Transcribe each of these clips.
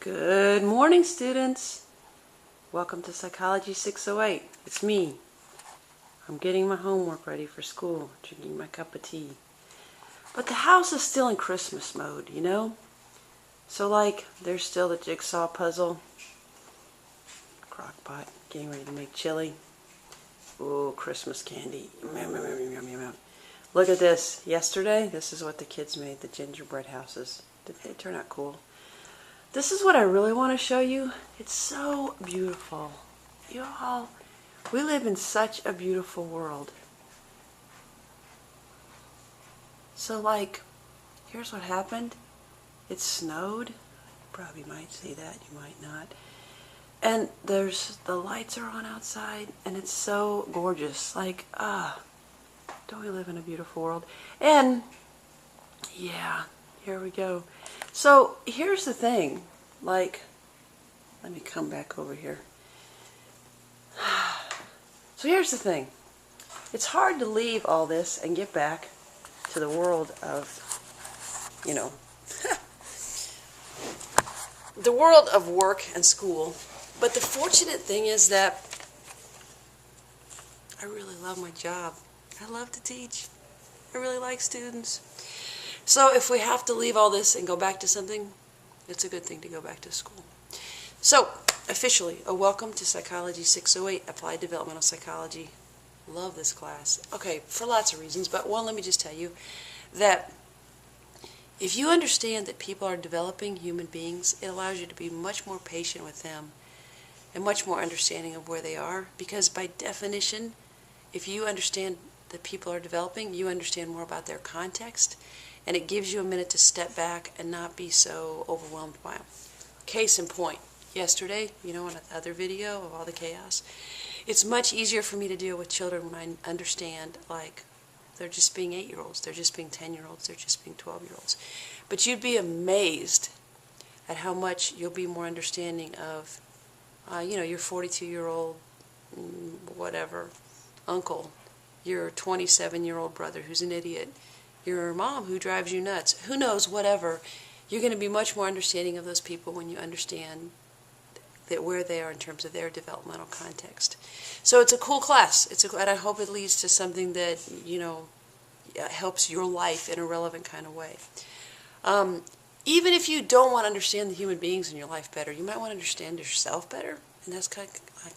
Good morning, students. Welcome to Psychology 608. It's me. I'm getting my homework ready for school, drinking my cup of tea. But the house is still in Christmas mode, you know? So there's still the jigsaw puzzle, crock pot, getting ready to make chili. Ooh, Christmas candy. Yum, yum, yum, yum, yum, yum. Look at this. Yesterday, this is what the kids made, the gingerbread houses. Did they turn out cool? This is what I really want to show you. It's so beautiful. You all, we live in such a beautiful world. So here's what happened. It snowed. You probably might see that, you might not. And the lights are on outside, and it's so gorgeous. Don't we live in a beautiful world? And, yeah, here we go. So, here's the thing. Let me come back over here. So here's the thing. It's hard to leave all this and get back to the world of, the world of work and school. But the fortunate thing is that I really love my job. I love to teach. I really like students. So if we have to leave all this and go back to something, it's a good thing to go back to school. So, officially, a welcome to Psychology 608, Applied Developmental Psychology. Love this class. Okay, for lots of reasons, but one, let me just tell you that if you understand that people are developing human beings, it allows you to be much more patient with them and much more understanding of where they are, because by definition, if you understand that people are developing, you understand more about their context, and it gives you a minute to step back and not be so overwhelmed by them. Case in point, yesterday, in another video of all the chaos, it's much easier for me to deal with children when I understand, they're just being 8-year-olds, they're just being 10-year-olds, they're just being 12-year-olds. But you'd be amazed at how much you'll be more understanding of, your 42-year-old, whatever, uncle, your 27-year-old brother who's an idiot, your mom who drives you nuts, who knows, whatever. You're going to be much more understanding of those people when you understand that where they are in terms of their developmental context. So it's a cool class. And I hope it leads to something that, helps your life in a relevant kind of way. Even if you don't want to understand the human beings in your life better, you might want to understand yourself better. And that's kind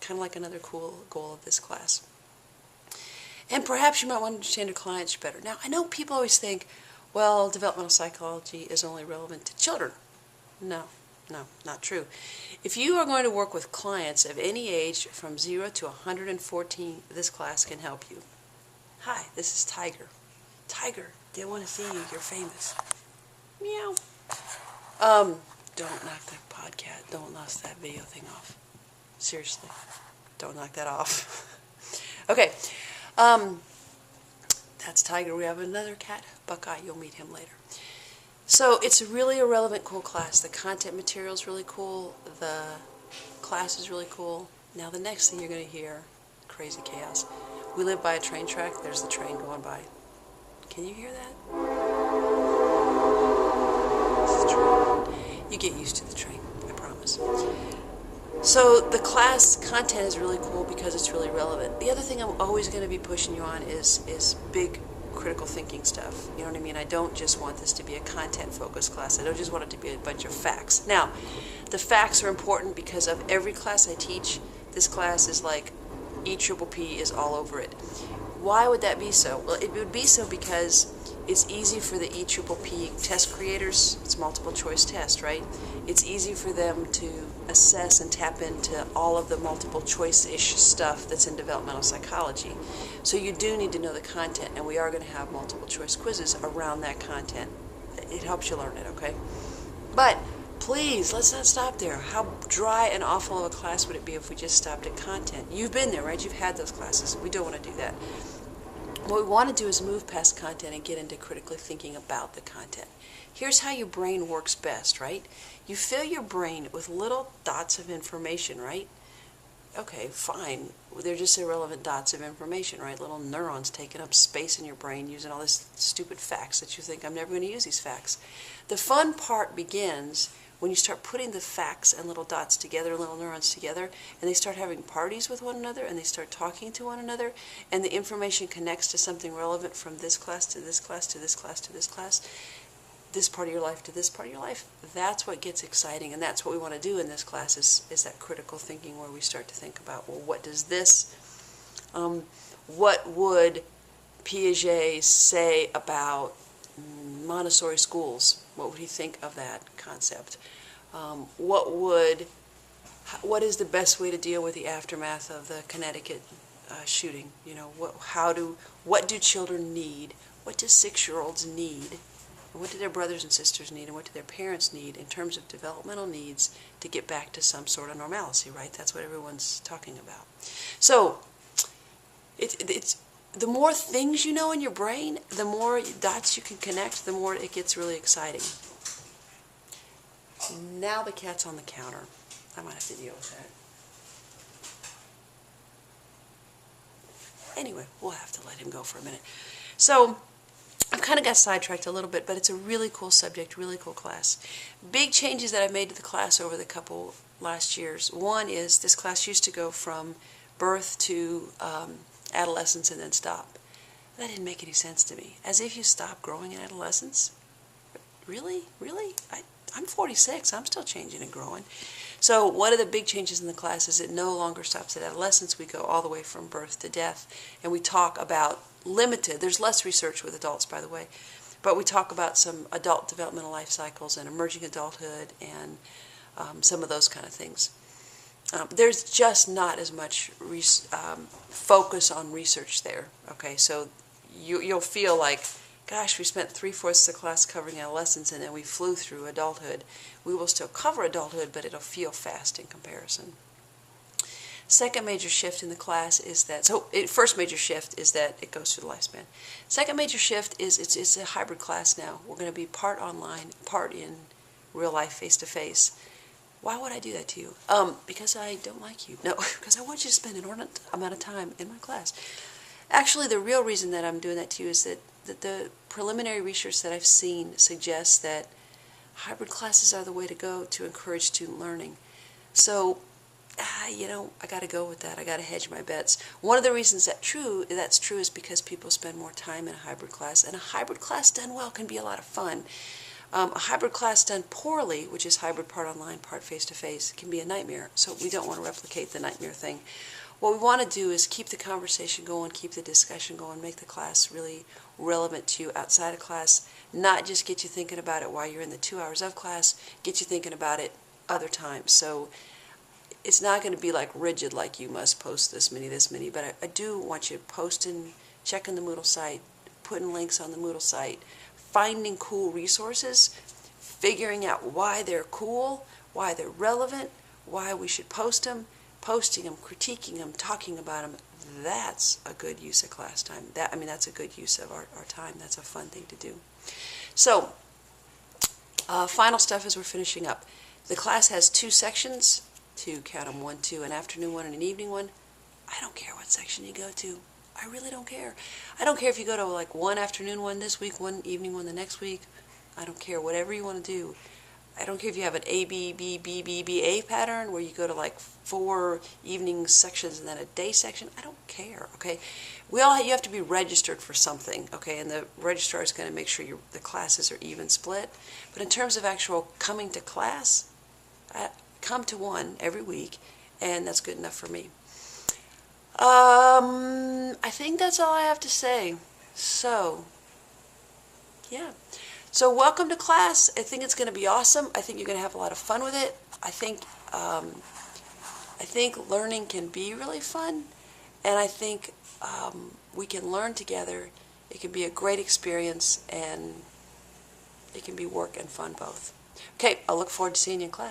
of like another cool goal of this class. And perhaps you might want to understand your clients better. Now, I know people always think, well, developmental psychology is only relevant to children. No, not true. If you are going to work with clients of any age from 0 to 114, this class can help you. Hi, this is Tiger. Tiger, they want to see you. You're famous. Meow. Don't knock that podcast. Don't knock that video thing off. Seriously, don't knock that off. Okay. That's Tiger. We have another cat, Buckeye. You'll meet him later. So it's really a relevant, cool class. The content material is really cool. The class is really cool. Now the next thing you're going to hear, crazy chaos. We live by a train track. There's the train going by. Can you hear that? It's the train. You get used to the train, I promise. So the class content is really cool because it's really relevant. The other thing I'm always going to be pushing you on is big critical thinking stuff. You know what I mean? I don't just want this to be a content-focused class. I don't just want it to be a bunch of facts. Now, the facts are important because of every class I teach, this class is like EPPP is all over it. Why would that be so? Well, it would be so because it's easy for the EPPP test creators, it's multiple choice test, right? It's easy for them to assess and tap into all of the multiple choice-ish stuff that's in developmental psychology. So you do need to know the content, and we are going to have multiple choice quizzes around that content. It helps you learn it, okay? But please, let's not stop there. How dry and awful of a class would it be if we just stopped at content? You've been there, right? You've had those classes. We don't want to do that. What we want to do is move past content and get into critically thinking about the content. Here's how your brain works best, right? You fill your brain with little dots of information, right? Okay, fine. They're just irrelevant dots of information, right? Little neurons taking up space in your brain using all this stupid facts that you think, I'm never going to use these facts. The fun part begins when you start putting the facts and little dots together, little neurons together, and they start having parties with one another, and they start talking to one another, and the information connects to something relevant from this class to this class to this class to this class, this part of your life to this part of your life, that's what gets exciting, and that's what we want to do in this class is that critical thinking where we start to think about, well, what does this, what would Piaget say about Montessori schools? What would he think of that concept? What is the best way to deal with the aftermath of the Connecticut shooting? You know, what do children need? What do 6-year-olds need? And what do their brothers and sisters need? And what do their parents need in terms of developmental needs to get back to some sort of normalcy, right? That's what everyone's talking about. So, it's the more things you know in your brain, the more dots you can connect, the more it gets really exciting. Now the cat's on the counter. I might have to deal with that. Anyway, we'll have to let him go for a minute. So, I've kind of got sidetracked a little bit, but it's a really cool subject, really cool class. Big changes that I've made to the class over the couple last years. One is this class used to go from birth to adolescence and then stop. That didn't make any sense to me. As if you stop growing in adolescence? Really? Really? I'm 46. I'm still changing and growing. So one of the big changes in the class is it no longer stops at adolescence. We go all the way from birth to death, and we talk about limited, there's less research with adults, by the way, but we talk about some adult developmental life cycles and emerging adulthood and some of those kind of things. There's just not as much focus on research there, okay? So you'll feel like, gosh, we spent 3/4 of the class covering adolescence and then we flew through adulthood. We will still cover adulthood, but it'll feel fast in comparison. Second major shift in the class is that, first major shift is that it goes through the lifespan. Second major shift is it's a hybrid class now. We're going to be part online, part in real life, face-to-face. Why would I do that to you? Because I don't like you. No, because I want you to spend an inordinate amount of time in my class. Actually, the real reason that I'm doing that to you is that the preliminary research that I've seen suggests that hybrid classes are the way to go to encourage student learning. So, you know, I got to go with that. I got to hedge my bets. One of the reasons that's true is because people spend more time in a hybrid class, and a hybrid class done well can be a lot of fun. A hybrid class done poorly, which is hybrid part online, part face-to-face, can be a nightmare. So we don't want to replicate the nightmare thing. What we want to do is keep the conversation going, keep the discussion going, make the class really relevant to you outside of class, not just get you thinking about it while you're in the 2 hours of class, get you thinking about it other times. So it's not going to be like rigid, like you must post this many, but I do want you posting, checking the Moodle site, putting links on the Moodle site, finding cool resources, figuring out why they're cool, why they're relevant, why we should post them, posting them, critiquing them, talking about them. That's a good use of class time. That's a good use of our time. That's a fun thing to do. So, final stuff as we're finishing up. The class has 2 sections. Count them, 1, 2, an afternoon one and an evening one. I don't care what section you go to. I really don't care. I don't care if you go to like one afternoon one this week, one evening one the next week. I don't care. Whatever you want to do. I don't care if you have an A, B, B, B, B, B, A pattern where you go to like 4 evening sections and then a day section. I don't care, okay? You have to be registered for something, okay? And the registrar is going to make sure the classes are even split. But in terms of actual coming to class, come to one every week, and that's good enough for me. I think that's all I have to say. So, yeah. So welcome to class. I think it's going to be awesome. I think you're going to have a lot of fun with it. I think learning can be really fun, and I think we can learn together. It can be a great experience, and it can be work and fun both. Okay, I'll look forward to seeing you in class.